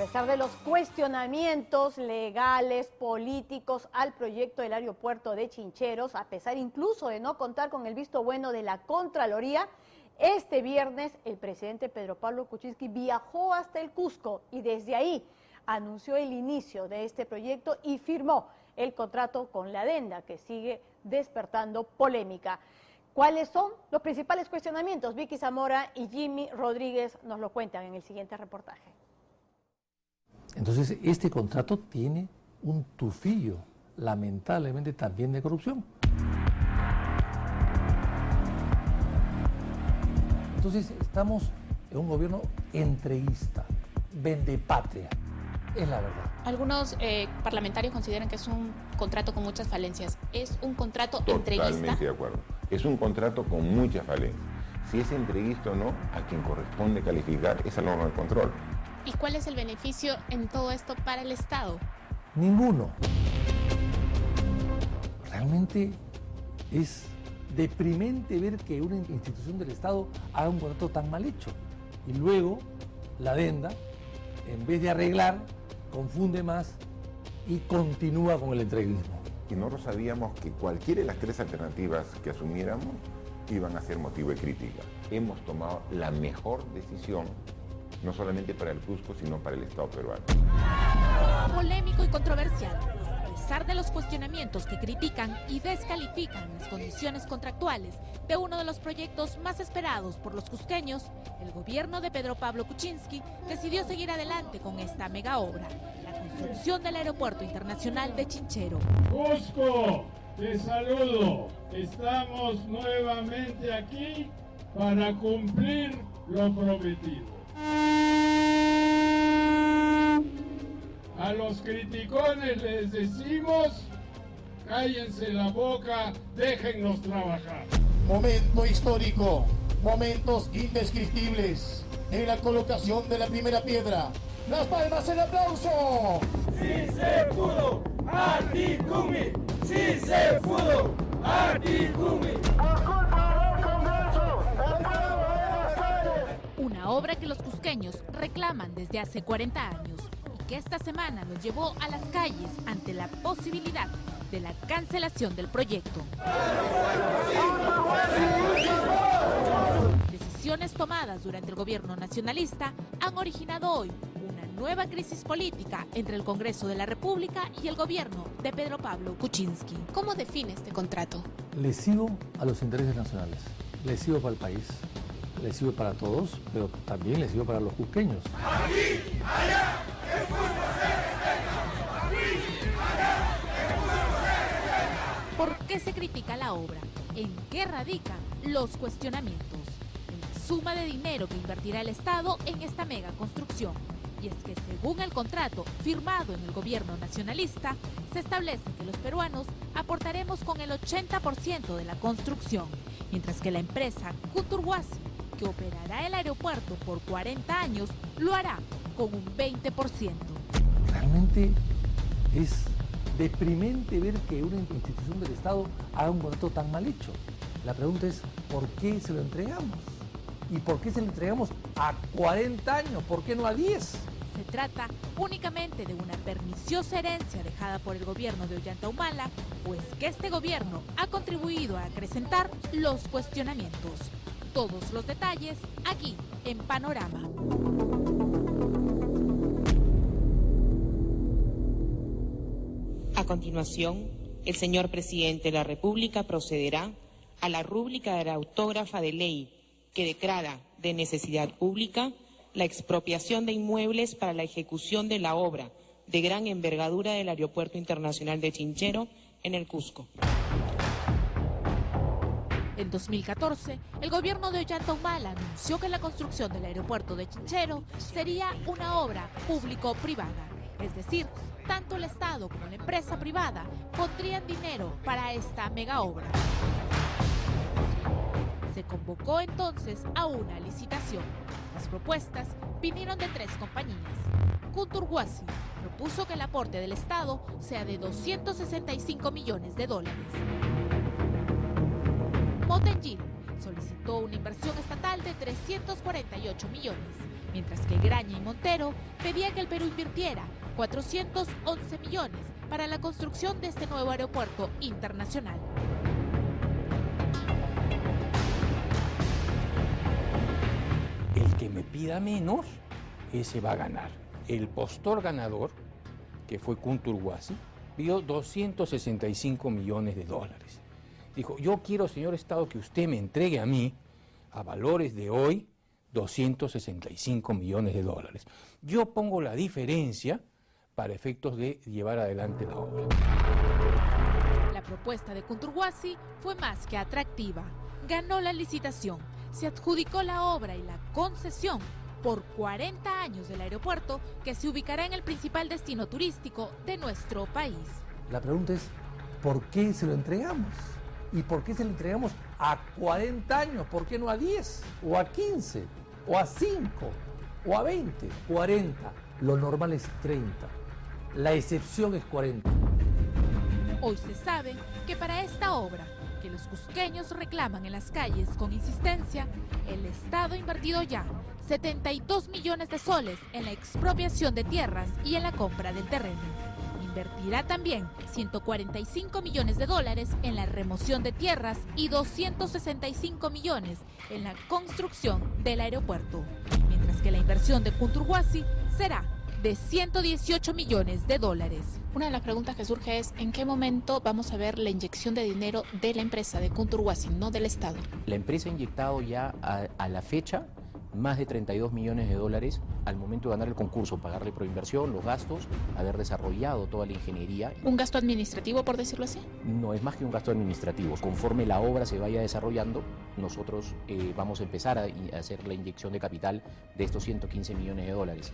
pesar de los cuestionamientos legales, políticos al proyecto del aeropuerto de Chincheros, a pesar incluso de no contar con el visto bueno de la Contraloría, este viernes el presidente Pedro Pablo Kuczynski viajó hasta el Cusco y desde ahí anunció el inicio de este proyecto y firmó el contrato con la Adenda, que sigue despertando polémica. ¿Cuáles son los principales cuestionamientos? Vicky Zamora y Jimmy Rodríguez nos lo cuentan en el siguiente reportaje. Entonces, este contrato tiene un tufillo, lamentablemente también de corrupción. Entonces, estamos en un gobierno entreguista, vendepatria, es la verdad. Algunos parlamentarios consideran que es un contrato con muchas falencias. ¿Es un contrato entreguista? Totalmente de acuerdo. Es un contrato con muchas falencias. Si es entreguista o no, a quien corresponde calificar es al órgano de control. ¿Y cuál es el beneficio en todo esto para el Estado? Ninguno. Realmente es deprimente ver que una institución del Estado haga un contrato tan mal hecho. Y luego la Adenda, en vez de arreglar, confunde más y continúa con el entreguismo. Y nosotros sabíamos que cualquiera de las tres alternativas que asumiéramos iban a ser motivo de crítica. Hemos tomado la mejor decisión, no solamente para el Cusco, sino para el Estado peruano. Polémico y controversial. A pesar de los cuestionamientos que critican y descalifican las condiciones contractuales de uno de los proyectos más esperados por los cusqueños, el gobierno de Pedro Pablo Kuczynski decidió seguir adelante con esta mega obra, la construcción del Aeropuerto Internacional de Chinchero. Cusco, te saludo. Estamos nuevamente aquí para cumplir lo prometido. A los criticones les decimos, cállense la boca, déjennos trabajar. Momento histórico, momentos indescriptibles en la colocación de la primera piedra. ¡Las palmas, el aplauso! ¡Sí se pudo! ¡Articumi! ¡Sí se pudo! ¡Articumi! Una obra que los cusqueños reclaman desde hace 40 años y que esta semana los llevó a las calles ante la posibilidad de la cancelación del proyecto. Decisiones tomadas durante el gobierno nacionalista han originado hoy una nueva crisis política entre el Congreso de la República y el gobierno de Pedro Pablo Kuczynski. ¿Cómo define este contrato? Lesivo a los intereses nacionales, lesivo para el país, lesivo para todos, pero también lesivo para los cusqueños. Aquí, allá, el Cusco se respeta. Aquí, allá, el Cusco se respeta. ¿Por qué se critica la obra? ¿En qué radican los cuestionamientos? En la suma de dinero que invertirá el Estado en esta mega construcción. Y es que según el contrato firmado en el gobierno nacionalista, se establece que los peruanos aportaremos con el 80% de la construcción, mientras que la empresa Kuturguasi, que operará el aeropuerto por 40 años, lo hará con un 20%. Realmente es deprimente ver que una institución del Estado haga un contrato tan mal hecho. La pregunta es, ¿por qué se lo entregamos? ¿Y por qué se lo entregamos a 40 años? ¿Por qué no a 10? Se trata únicamente de una perniciosa herencia dejada por el gobierno de Ollanta Humala, pues que este gobierno ha contribuido a acrecentar los cuestionamientos. Todos los detalles aquí en Panorama. A continuación, el señor presidente de la República procederá a la rúbrica de la autógrafa de ley que declara de necesidad pública la expropiación de inmuebles para la ejecución de la obra de gran envergadura del Aeropuerto Internacional de Chinchero en el Cusco. En 2014, el gobierno de Ollanta Humala anunció que la construcción del aeropuerto de Chinchero sería una obra público-privada. Es decir, tanto el Estado como la empresa privada pondrían dinero para esta mega obra. Se convocó entonces a una licitación. Las propuestas vinieron de 3 compañías. Kuturguasi propuso que el aporte del Estado sea de $265 millones. Motengil solicitó una inversión estatal de 348 millones mientras que Graña y Montero pedían que el Perú invirtiera 411 millones para la construcción de este nuevo aeropuerto internacional. El que me pida menos, ese va a ganar. El postor ganador, que fue Kunturwasi, pidió 265 millones de dólares. Dijo, yo quiero, señor Estado, que usted me entregue a mí, a valores de hoy, 265 millones de dólares. Yo pongo la diferencia para efectos de llevar adelante la obra. La propuesta de Kunturwasi fue más que atractiva. Ganó la licitación, se adjudicó la obra y la concesión por 40 años del aeropuerto que se ubicará en el principal destino turístico de nuestro país. La pregunta es, ¿por qué se lo entregamos? ¿Y por qué se lo entregamos a 40 años? ¿Por qué no a 10? ¿O a 15? ¿O a 5? ¿O a 20? 40. Lo normal es 30. La excepción es 40. Hoy se sabe que para esta obra, que los cusqueños reclaman en las calles con insistencia, el Estado ha invertido ya 72 millones de soles en la expropiación de tierras y en la compra del terreno. Invertirá también 145 millones de dólares en la remoción de tierras y 265 millones en la construcción del aeropuerto, mientras que la inversión de Kunturwasi será de 118 millones de dólares. Una de las preguntas que surge es, ¿en qué momento vamos a ver la inyección de dinero de la empresa, de Kunturwasi, no del Estado? La empresa ha inyectado ya a la fecha más de 32 millones de dólares al momento de ganar el concurso, pagarle proinversión, los gastos, haber desarrollado toda la ingeniería. ¿Un gasto administrativo, por decirlo así? No, es más que un gasto administrativo. Conforme la obra se vaya desarrollando, nosotros vamos a empezar a hacer la inyección de capital de estos 115 millones de dólares.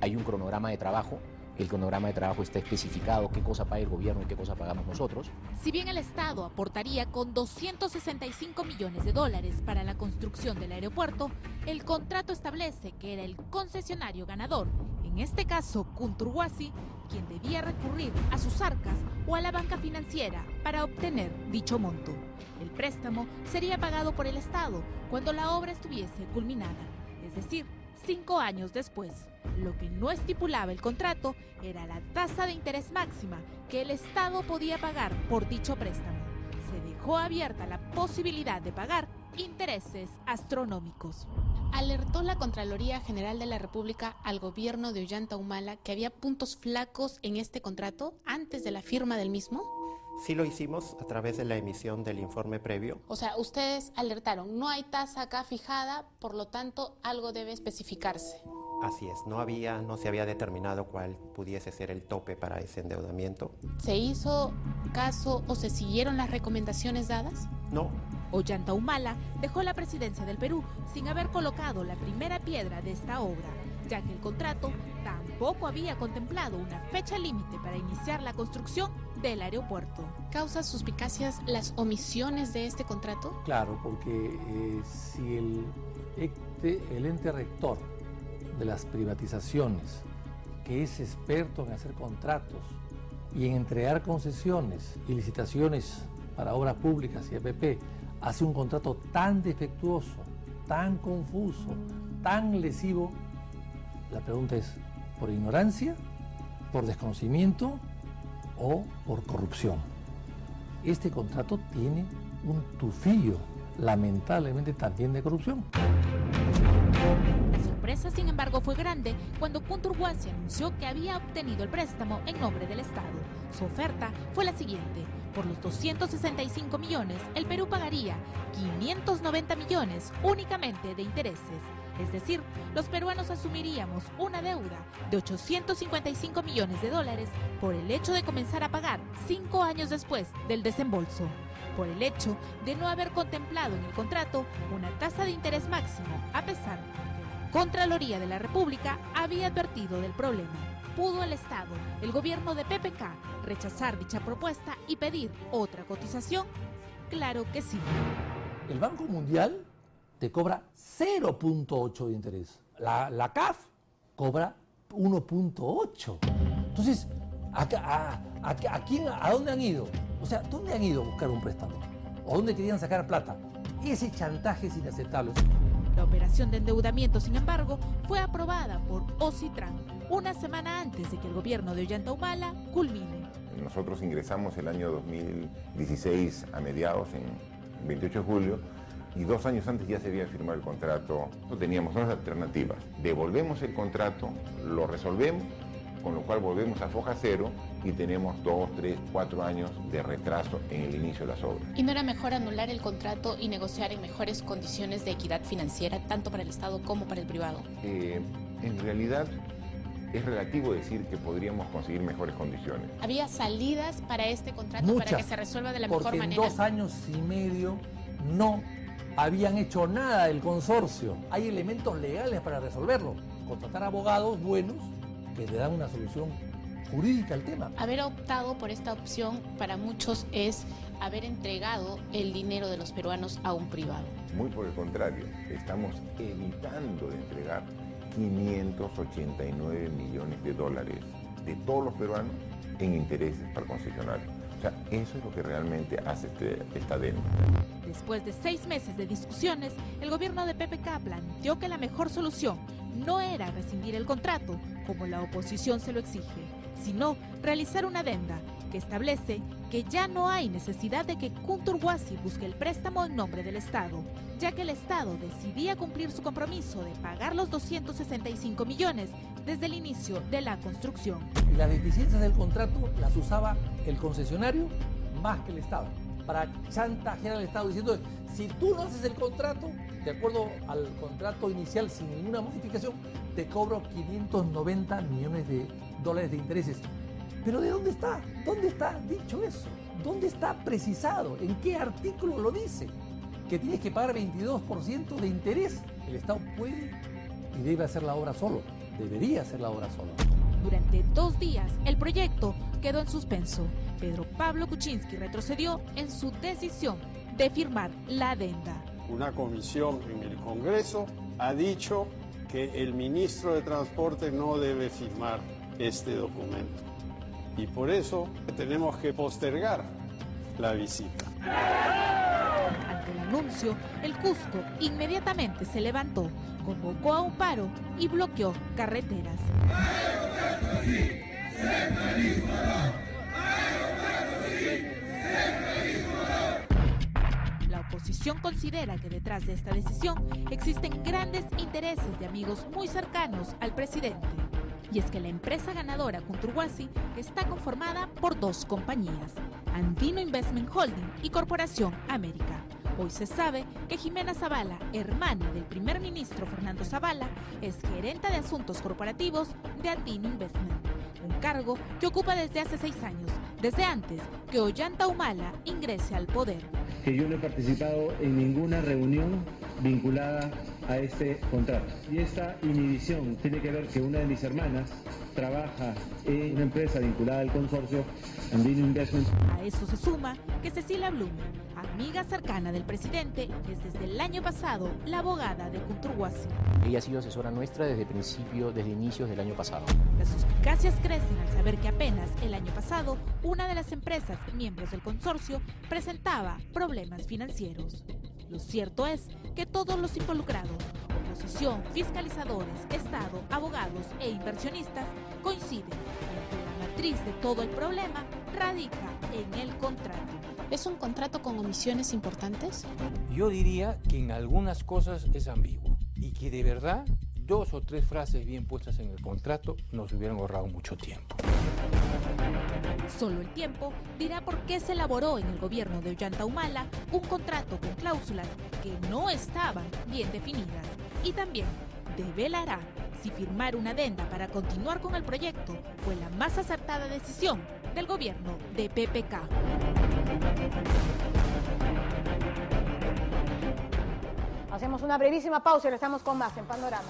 Hay un cronograma de trabajo. El cronograma de trabajo está especificado qué cosa paga el gobierno y qué cosa pagamos nosotros. Si bien el Estado aportaría con 265 millones de dólares para la construcción del aeropuerto, el contrato establece que era el concesionario ganador, en este caso Kunturwasi, quien debía recurrir a sus arcas o a la banca financiera para obtener dicho monto. El préstamo sería pagado por el Estado cuando la obra estuviese culminada, es decir, 5 años después. Lo que no estipulaba el contrato era la tasa de interés máxima que el Estado podía pagar por dicho préstamo. Se dejó abierta la posibilidad de pagar intereses astronómicos. ¿Alertó la Contraloría General de la República al gobierno de Ollanta Humala que había puntos flacos en este contrato antes de la firma del mismo? Sí lo hicimos a través de la emisión del informe previo. O sea, ustedes alertaron, no hay tasa acá fijada, por lo tanto algo debe especificarse. Así es, no se había determinado cuál pudiese ser el tope para ese endeudamiento. ¿Se hizo caso o se siguieron las recomendaciones dadas? No. Ollanta Humala dejó la presidencia del Perú sin haber colocado la primera piedra de esta obra, ya que el contrato tampoco había contemplado una fecha límite para iniciar la construcción del aeropuerto. ¿Causa suspicacias las omisiones de este contrato? Claro, porque si el ente rector de las privatizaciones, que es experto en hacer contratos y en entregar concesiones y licitaciones para obras públicas y APP, hace un contrato tan defectuoso, tan confuso, tan lesivo, la pregunta es, ¿por ignorancia, por desconocimiento o por corrupción? Este contrato tiene un tufillo, lamentablemente también de corrupción. La sorpresa, sin embargo, fue grande cuando Kunturwasi anunció que había obtenido el préstamo en nombre del Estado. Su oferta fue la siguiente. Por los 265 millones, el Perú pagaría 590 millones únicamente de intereses. Es decir, los peruanos asumiríamos una deuda de 855 millones de dólares por el hecho de comenzar a pagar 5 años después del desembolso, por el hecho de no haber contemplado en el contrato una tasa de interés máximo, a pesar de que la Contraloría de la República había advertido del problema. ¿Pudo el Estado, el gobierno de PPK, rechazar dicha propuesta y pedir otra cotización? Claro que sí. El Banco Mundial te cobra 0.8 de interés. La CAF cobra 1.8. Entonces, ¿a dónde han ido? O sea, ¿dónde han ido a buscar un préstamo? ¿O dónde querían sacar plata? Ese chantaje es inaceptable. La operación de endeudamiento, sin embargo, fue aprobada por Ocitran una semana antes de que el gobierno de Ollanta Humala culmine. Nosotros ingresamos el año 2016 a mediados, en 28 de julio, y 2 años antes ya se había firmado el contrato. No teníamos dos alternativas. Devolvemos el contrato, lo resolvemos, con lo cual volvemos a foja cero y tenemos 2, 3, 4 años de retraso en el inicio de las obras. ¿Y no era mejor anular el contrato y negociar en mejores condiciones de equidad financiera, tanto para el Estado como para el privado? En realidad es relativo decir que podríamos conseguir mejores condiciones. ¿Había salidas para este contrato? Muchas, para que se resuelva de la mejor manera? Porque en 2 años y medio no habían hecho nada del consorcio. Hay elementos legales para resolverlo. Contratar abogados buenos que le dan una solución jurídica al tema. Haber optado por esta opción para muchos es haber entregado el dinero de los peruanos a un privado. Muy por el contrario, estamos evitando de entregar 589 millones de dólares de todos los peruanos en intereses para el concesionario. O sea, eso es lo que realmente hace esta adenda. Después de 6 meses de discusiones, el gobierno de PPK planteó que la mejor solución no era rescindir el contrato, como la oposición se lo exige, sino realizar una adenda que establece que ya no hay necesidad de que Kunturwasi busque el préstamo en nombre del Estado, ya que el Estado decidía cumplir su compromiso de pagar los 265 millones desde el inicio de la construcción. Las deficiencias del contrato las usaba el concesionario más que el Estado, para chantajear al Estado diciendo, si tú no haces el contrato, de acuerdo al contrato inicial sin ninguna modificación, te cobro 590 millones de dólares de intereses. Pero ¿de dónde está? ¿Dónde está dicho eso? ¿Dónde está precisado? ¿En qué artículo lo dice? Que tienes que pagar 22% de interés. El Estado puede y debe hacer la obra solo. Debería hacer la obra solo. Durante 2 días, el proyecto quedó en suspenso. Pedro Pablo Kuczynski retrocedió en su decisión de firmar la adenda. Una comisión en el Congreso ha dicho que el ministro de Transporte no debe firmar este documento. Y por eso tenemos que postergar la visita. Ante el anuncio, el Cusco inmediatamente se levantó, convocó a un paro y bloqueó carreteras. La oposición considera que detrás de esta decisión existen grandes intereses de amigos muy cercanos al presidente. Y es que la empresa ganadora Kunturwasi está conformada por 2 compañías, Andino Investment Holding y Corporación América. Hoy se sabe que Jimena Zavala, hermana del primer ministro Fernando Zavala, es gerente de asuntos corporativos de Andino Investment, un cargo que ocupa desde hace 6 años, desde antes que Ollanta Humala ingrese al poder. Que yo no he participado en ninguna reunión vinculada a este contrato. Y esta inhibición tiene que ver que una de mis hermanas trabaja en una empresa vinculada al consorcio Andino Investment. A eso se suma que Cecilia Blume, amiga cercana del presidente, es desde el año pasado la abogada de Kunturwasi. Ella ha sido asesora nuestra desde inicios del año pasado. Las suspicacias crecen al saber que apenas el año pasado una de las empresas miembros del consorcio presentaba problemas financieros. Lo cierto es que todos los involucrados, oposición, fiscalizadores, Estado, abogados e inversionistas, coinciden en que la matriz de todo el problema radica en el contrato. ¿Es un contrato con omisiones importantes? Yo diría que en algunas cosas es ambiguo y que de verdad 2 o 3 frases bien puestas en el contrato nos hubieran ahorrado mucho tiempo. Solo el tiempo dirá por qué se elaboró en el gobierno de Ollanta Humala un contrato con cláusulas que no estaban bien definidas y también develará si firmar una adenda para continuar con el proyecto fue la más acertada decisión del gobierno de PPK. Hacemos una brevísima pausa y regresamos con más en Panorama.